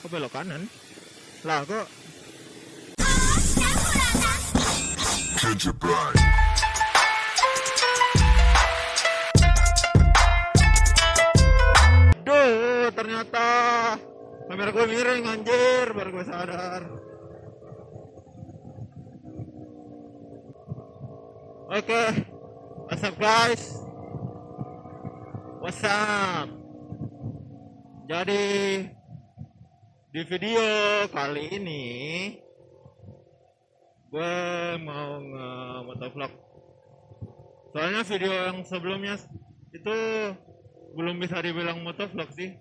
Kok belok kanan? Lah kok Duh, ternyata kamera gue miring anjir, baru gue sadar. Oke, what's up guys? What's up? Jadi di video kali ini gue mau nge-motovlog. Soalnya video yang sebelumnya itu belum bisa dibilang motovlog sih.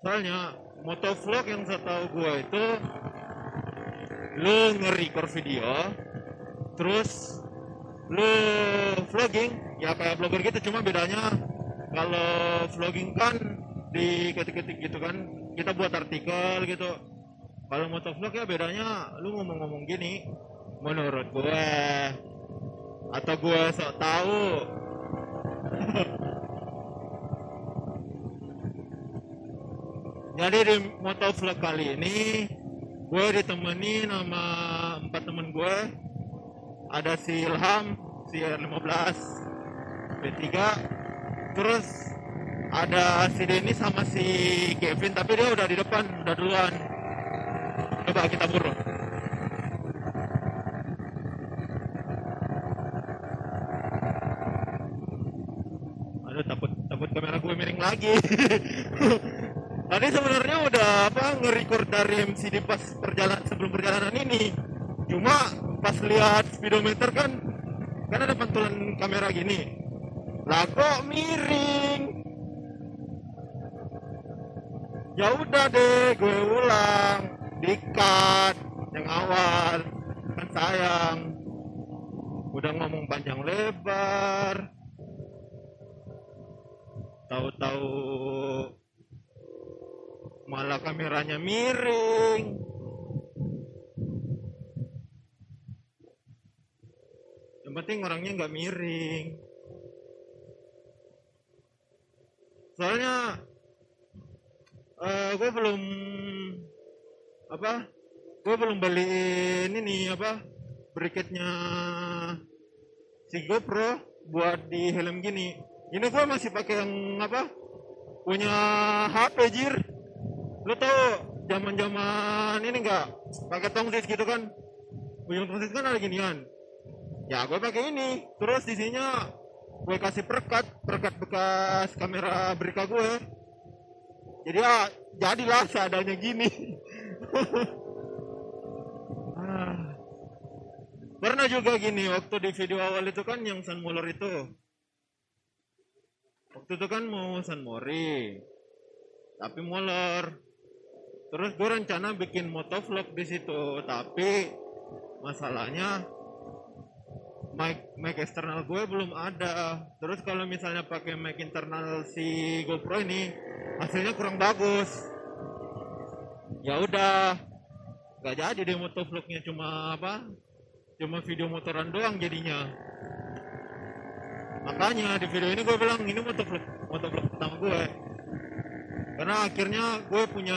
Soalnya motovlog yang setahu gue itu lu nge-record video, terus lu vlogging, ya kayak vlogger gitu. Cuma bedanya kalau vlogging kan diketik-ketik gitu kan, kita buat artikel gitu. Kalau motovlog ya bedanya lu ngomong-ngomong gini, menurut gue, atau gue sok tahu. Jadi di motovlog kali ini gue ditemani sama 4 temen gue. Ada si Ilham, si R15, B3, terus ada si Denny sama si Kevin, tapi dia udah di depan, udah duluan. Coba kita buru. Aduh, takut kamera gue miring lagi. Tadi sebenarnya udah nge-record dari MCD pas perjalanan, sebelum perjalanan ini. Cuma pas lihat speedometer kan ada pantulan kamera gini. Lah kok miring? Ya udah deh, gue ulang, di-cut yang awal. Kan sayang. Udah ngomong panjang lebar. Tahu-tahu malah kameranya miring. Yang penting orangnya nggak miring. Soalnya gue belum beliin ini bracketnya si GoPro buat di helm gini. Ini gue masih pakai yang punya HP jir. Lo tau zaman ini nggak pakai tongsis gitu kan? Ujung tongsis kan ada ginian. Ya gue pakai ini, terus isinya gue kasih perekat bekas kamera Brika gue. Jadi ya jadilah seadanya gini. Pernah juga gini waktu di video awal itu kan yang San Moller itu. Waktu itu kan mau San Mori, tapi molor. Terus gue rencana bikin motovlog di situ, tapi masalahnya mic eksternal gue belum ada. Terus kalau misalnya pakai mic internal si GoPro ini, hasilnya kurang bagus. Ya udah, nggak jadi deh motovlognya, cuma video motoran doang jadinya. Makanya di video ini gue bilang ini motovlog pertama gue. Karena akhirnya gue punya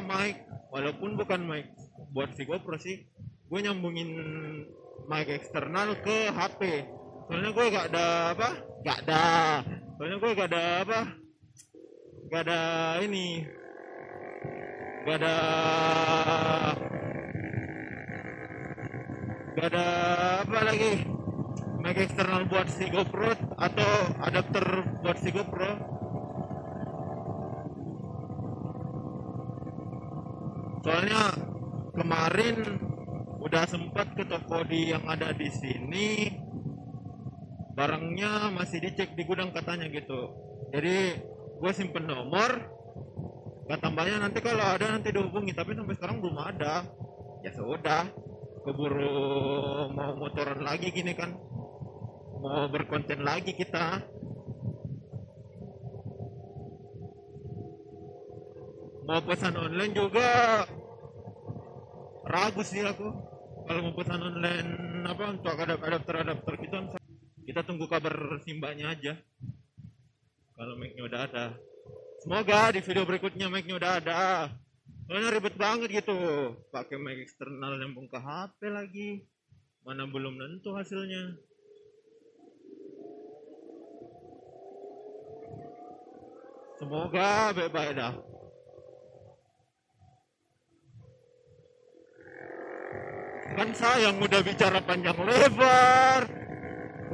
mic, walaupun bukan mic buat si GoPro sih, gue nyambungin mic eksternal ke HP. Soalnya gue gak ada mic eksternal buat si GoPro atau adapter buat si GoPro. Soalnya kemarin udah sempat ke toko yang ada di sini, barangnya masih dicek di gudang katanya gitu. Jadi gue simpen nomor, gak tambahnya nanti kalau ada nanti dihubungi, tapi sampai sekarang belum ada. Ya sudah, keburu mau motoran lagi gini kan, mau berkonten lagi kita. Mau pesan online juga ragu sih aku. Kalau mau pesan online untuk adapter gitu, kita tunggu kabar Simbanya aja. Kalau mic-nya udah ada. Semoga di video berikutnya mic-nya udah ada. Soalnya ribet banget gitu, pakai mic eksternal nyambung ke HP lagi, mana belum tentu hasilnya. Semoga baik-baik dah. Kan sayang udah bicara panjang lebar,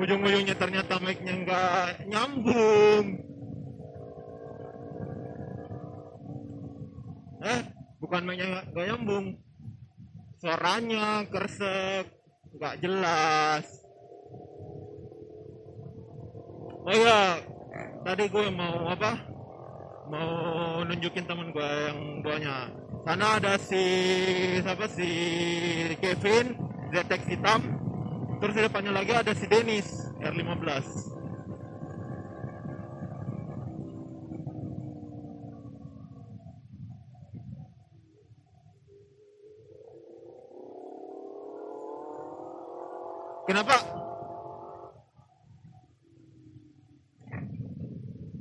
ujung-ujungnya ternyata mic-nya nggak nyambung. Bukan mic-nya nggak nyambung, suaranya kersek, nggak jelas. Oh iya, tadi gue mau apa? Mau nunjukin temen gue yang duanya. Sana ada si Kevin ZX hitam. Terus di depannya lagi ada si Dennis R15. Kenapa?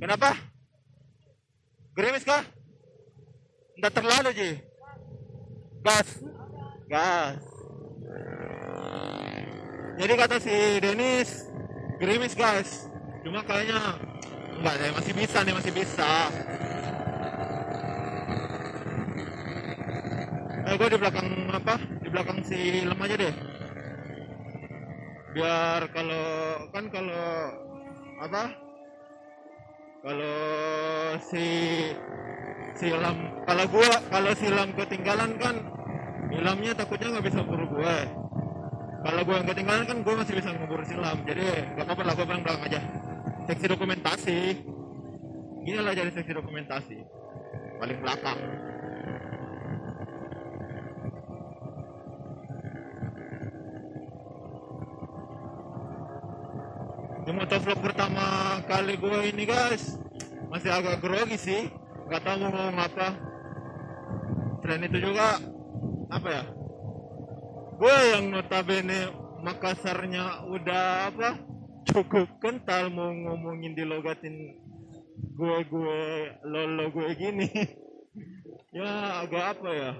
Kenapa? Gerimis kah? Nggak terlalu, Ji. Gas. Gas. Jadi kata si Dennis, gerimis guys. Cuma kayaknya enggak deh, masih bisa nih, masih bisa. Gue di belakang apa? Di belakang si Lem aja deh. Biar kalau apa? Kalau si Lam, kalau si Lam ketinggalan kan Ilhamnya takutnya nggak bisa buru gue. Kalau gue yang ketinggalan kan gue masih bisa ngeburu silam. Jadi nggak apa-apa lah, gue belakang aja. Seksi dokumentasi. Gini lah jadi seksi dokumentasi. Paling belakang. Di motovlog pertama kali gue ini guys, masih agak grogi sih. Nggak tahu mau ngomong apa. Selain itu juga apa ya? Gue yang notabene Makassarnya udah apa? Cukup kental, mau ngomongin dilogatin gue lolo gue gini. Ya agak apa ya?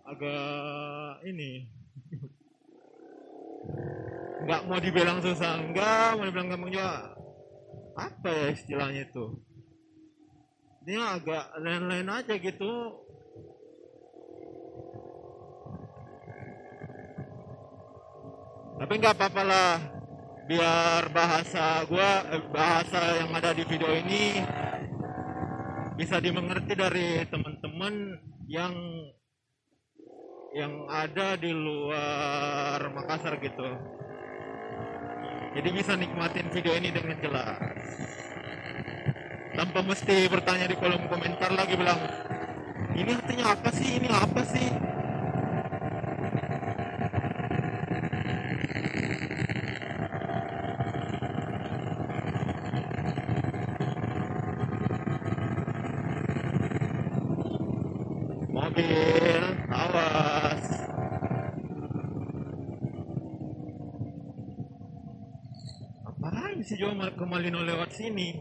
Agak ini. Nggak mau dibilang susah, enggak mau dibilang gampang juga. Apa ya istilahnya itu? Dia agak lain-lain aja gitu. Tapi nggak apa-apa lah, biar bahasa yang ada di video ini bisa dimengerti dari teman-teman yang ada di luar Makassar gitu. Jadi bisa nikmatin video ini dengan jelas. Tanpa mesti bertanya di kolom komentar lagi bilang, ini artinya apa sih? Ini apa sih? Mobil, awas. Apaan sih jual ke Malino lewat sini?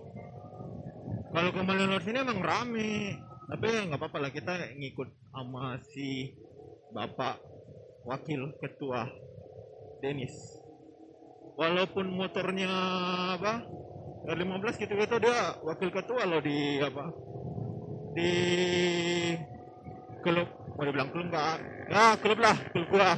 Kalau ke Malino lewat sini emang rame. Tapi nggak apa-apa lah, kita ngikut sama si Bapak Wakil Ketua Dennis. Walaupun motornya apa? R15 gitu-gitu, dia wakil ketua loh di apa? Di klub, mau dibilang klub nggak? Ya klub lah, klub gua.